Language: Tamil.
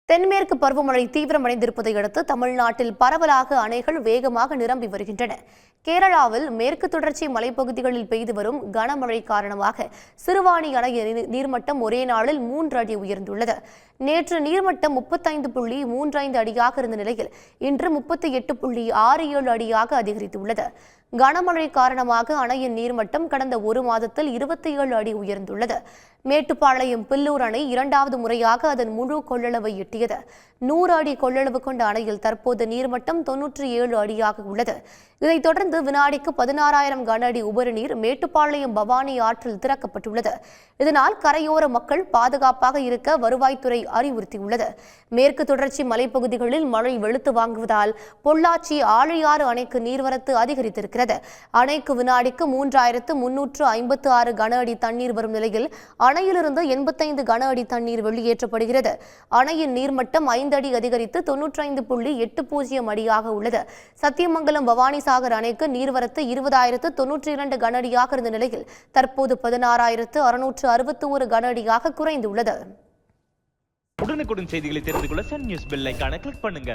தென்மேற்கு பருவமழை தீவிரமடைந்திருப்பதை அடுத்து தமிழ்நாட்டில் பரவலாக அணைகள் வேகமாக நிரம்பி வருகின்றன. கேரளாவில் மேற்கு தொடர்ச்சி மலைப்பகுதிகளில் பெய்து வரும் கனமழை காரணமாக சிறுவாணி அணை நீர்மட்டம் ஒரே நாளில் 3 அடி உயர்ந்துள்ளது. நேற்று நீர்மட்டம் 35.35 அடியாக இருந்த நிலையில் இன்று 38.67 அடியாக அதிகரித்துள்ளது. கனமழை காரணமாக அணையின் நீர்மட்டம் கடந்த ஒரு மாதத்தில் 27 அடி உயர்ந்துள்ளது. மேட்டுப்பாளையம் பில்லூர் அணை இரண்டாவது முறையாக அதன் முழு கொள்ளளவை எட்டியது. 100 அடி கொள்ளளவு கொண்ட அணையில் தற்போது நீர்மட்டம் 97 அடியாக உள்ளது. இதைத் தொடர்ந்து வினாடிக்கு 16,000 கன அடி உபரி நீர் மேட்டுப்பாளையம் பவானி ஆற்றில் திறக்கப்பட்டுள்ளது. இதனால் கரையோர மக்கள் பாதுகாப்பாக இருக்க வருவாய்த்துறை அறிவுறுத்தியுள்ளது. மேற்கு தொடர்ச்சி மலைப்பகுதிகளில் மழை வெளுத்து வாங்குவதால் பொள்ளாச்சி ஆழியாறு அணைக்கு நீர்வரத்து அதிகரித்திருக்கிறது. அணைக்கு வினாடிக்கு 3,356 கன அடி தண்ணீர் வரும் நிலையில் அணையிலிருந்து 85 கன அடி தண்ணீர் வெளியேற்றப்படுகிறது. அணையின் நீர்மட்டம் 5 அடி அதிகரித்து 95.80 அடியாக உள்ளது. சத்தியமங்கலம் பவானிசாகர் அணைக்கு நீர்வரத்து 20,092 கன அடியாக இருந்த நிலையில் தற்போது 16,661 கன அடியாக குறைந்துள்ளது. உடனுக்குடன் செய்திகளை தெரிந்து கொள்ள சன் நியூஸ் பெல் ஐகானை கிளிக் பண்ணுங்க.